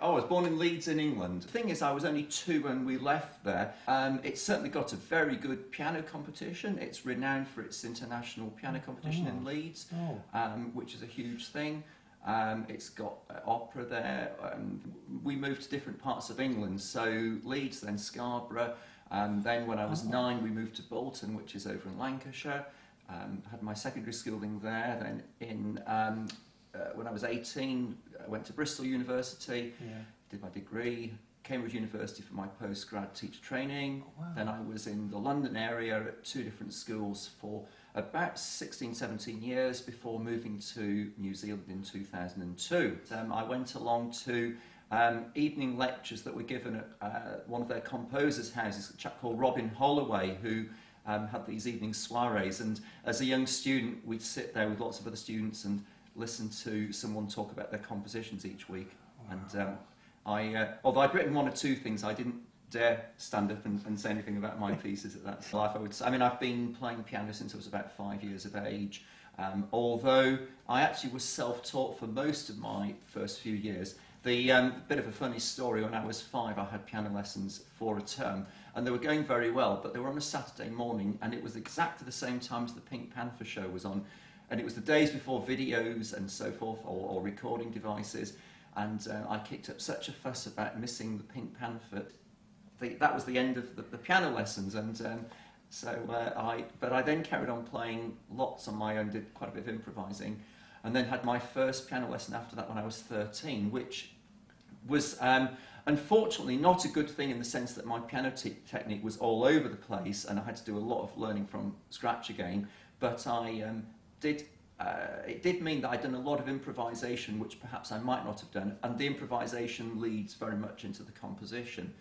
Oh, I was born in Leeds in England. The thing is, I was only 2 when we left there. It's certainly got a very good piano competition. It's renowned for its international piano competition in Leeds, which is a huge thing. It's got opera there. We moved to different parts of England, so Leeds, then Scarborough. Then when I was 9, we moved to Bolton, which is over in Lancashire. Had my secondary schooling there. Then when I was 18, I went to Bristol University, did my degree, Cambridge University for my post-grad teacher training. Then I was in the London area at 2 different schools for about 16, 17 years before moving to New Zealand in 2002. I went along to evening lectures that were given at one of their composers' houses, a chap called Robin Holloway, who had these evening soirees. And as a young student, we'd sit there with lots of other students and listen to someone talk about their compositions each week. And although I'd written 1 or 2 things, I didn't dare stand up and say anything about my pieces at that life. I mean, I've been playing piano since I was about 5 years of age, although I actually was self-taught for most of my first few years. The bit of a funny story, when I was 5, I had piano lessons for a term, and they were going very well, but they were on a Saturday morning, and it was exactly the same time as the Pink Panther show was on. And it was the days before videos and so forth, or recording devices, and I kicked up such a fuss about missing the Pink Panther. That was the end of the piano lessons, and but I then carried on playing lots on my own, did quite a bit of improvising, and then had my first piano lesson after that when I was 13, which was unfortunately not a good thing in the sense that my piano technique was all over the place, and I had to do a lot of learning from scratch again, but it did mean that I'd done a lot of improvisation, which perhaps I might not have done, and the improvisation leads very much into the composition.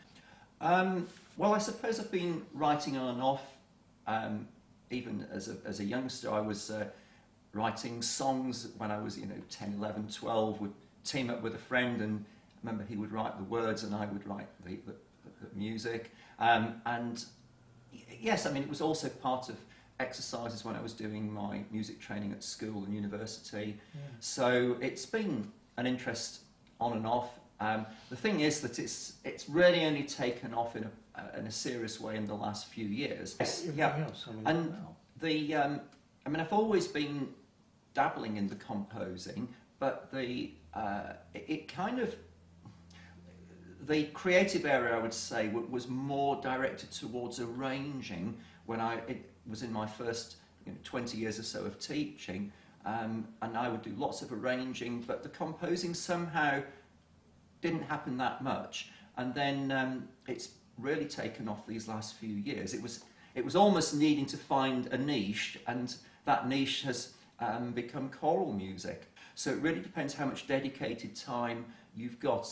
Well, I suppose I've been writing on and off. Even as a youngster, I was writing songs when I was 10, 11, 12, would team up with a friend, and I remember he would write the words and I would write the music. And yes, I mean, it was also part of exercises when I was doing my music training at school and university. So it's been an interest on and off. The thing is that it's really only taken off in a serious way in the last few years. And I mean, I've always been dabbling in the composing, but the creative area, I would say, was more directed towards arranging when it was in my first 20 years or so of teaching, and I would do lots of arranging, but the composing somehow didn't happen that much. And then it's really taken off these last few years. It was almost needing to find a niche, and that niche has become choral music. So it really depends how much dedicated time you've got.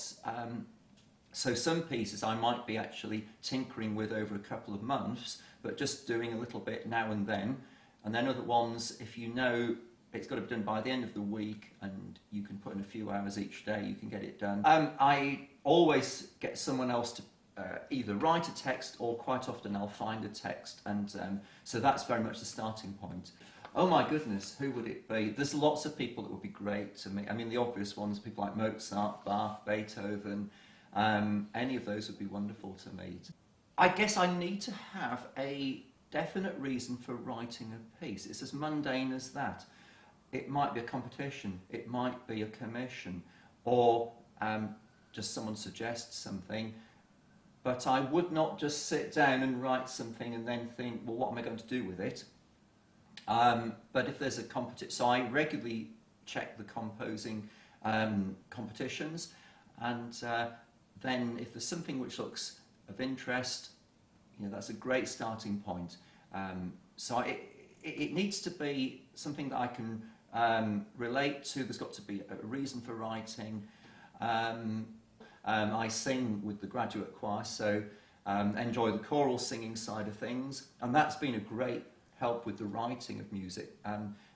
So some pieces I might be actually tinkering with over a couple of months, but just doing a little bit now and then other ones, if you know it's got to be done by the end of the week and you can put in a few hours each day, you can get it done. I always get someone else to either write a text, or quite often I'll find a text, and so that's very much the starting point. Oh my goodness, who would it be? There's lots of people that would be great to me. I mean, the obvious ones, people like Mozart, Bach, Beethoven, any of those would be wonderful to me. I guess I need to have a definite reason for writing a piece. It's as mundane as that. It might be a competition, it might be a commission, or just someone suggests something, but I would not just sit down and write something and then think, well, what am I going to do with it? But if there's a competition, so I regularly check the composing competitions, and then if there's something which looks of interest, that's a great starting point. So it needs to be something that I can relate to. There's got to be a reason for writing. I sing with the graduate choir, so enjoy the choral singing side of things, and that's been a great help with the writing of music,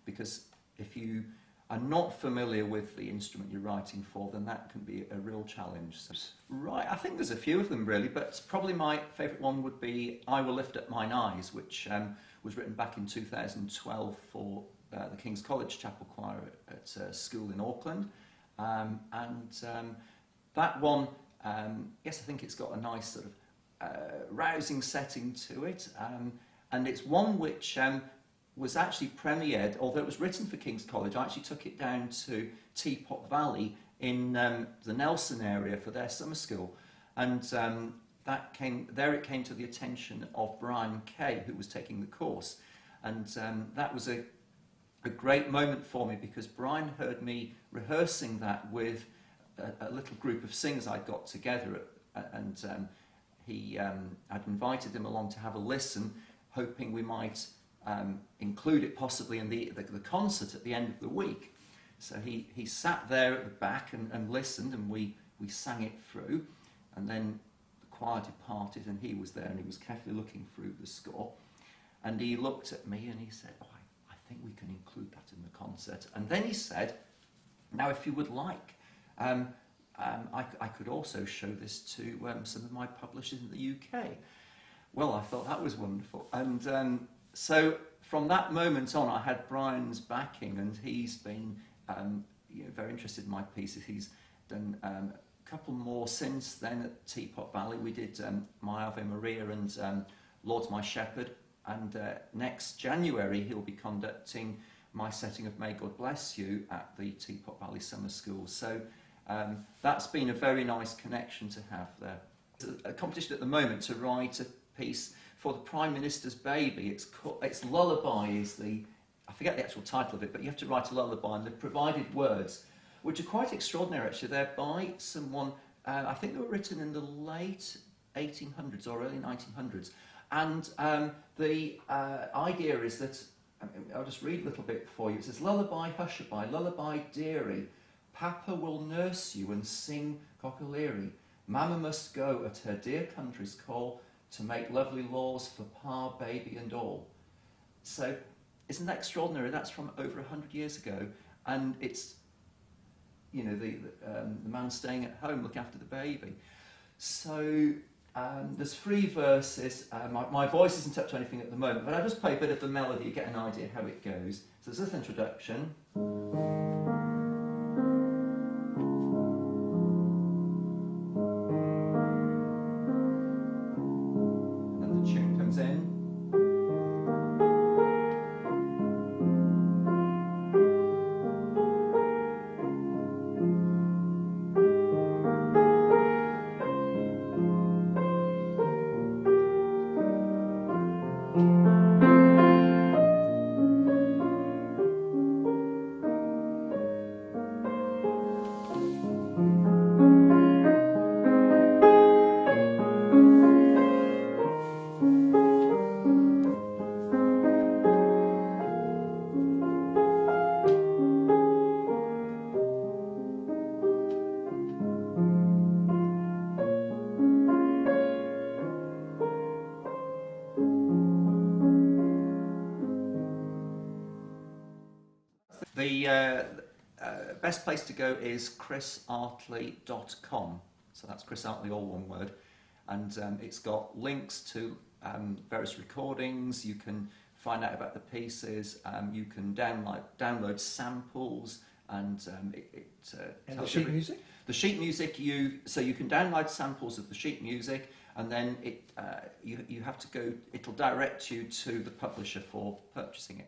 because if you are not familiar with the instrument you're writing for, then that can be a real challenge. So, right, I think there's a few of them really, but probably my favourite one would be I Will Lift Up Mine Eyes, which was written back in 2012 for the King's College Chapel Choir at school in Auckland, and that one, yes, I think it's got a nice sort of rousing setting to it, and it's one which was actually premiered, although it was written for King's College. I actually took it down to Teapot Valley in the Nelson area for their summer school, and it came to the attention of Brian Kay, who was taking the course, and that was a great moment for me, because Brian heard me rehearsing that with a little group of singers I'd got together, and I'd invited him along to have a listen, hoping we might include it possibly in the concert at the end of the week. So he sat there at the back and listened, and we sang it through, and then the choir departed, and he was there, and he was carefully looking through the score, and he looked at me and he said, "Oh, I think we can include that in the concert." And then he said, "Now, if you would like, I could also show this to some of my publishers in the UK." Well, I thought that was wonderful, and so from that moment on, I had Brian's backing, and he's been very interested in my pieces. He's done a couple more since then at Teapot Valley. We did My Ave Maria and Lord's My Shepherd, and next January he'll be conducting my setting of May God Bless You at the Teapot Valley Summer School. So that's been a very nice connection to have there. There's a competition at the moment to write a piece for the Prime Minister's baby. It's Lullaby is I forget the actual title of it, but you have to write a lullaby, and they've provided words which are quite extraordinary actually. They're by someone, I think they were written in the late 1800s or early 1900s, and the idea is that, I'll just read a little bit for you. It says, "Lullaby, hushaby, lullaby, dearie, Papa will nurse you and sing cockaleery. Mama must go at her dear country's call to make lovely laws for pa, baby and all." So isn't that extraordinary? That's from over 100 years ago, and it's, the man staying at home looking after the baby. So there's 3 verses. My voice isn't up to anything at the moment, but I'll just play a bit of the melody, you get an idea how it goes. So there's this introduction. The best place to go is chrisartley.com. So that's Chris Artley, all one word. And it's got links to various recordings. You can find out about the pieces. You can download samples, and the sheet music? The sheet music, so you can download samples of the sheet music, and then you have to go, it'll direct you to the publisher for purchasing it.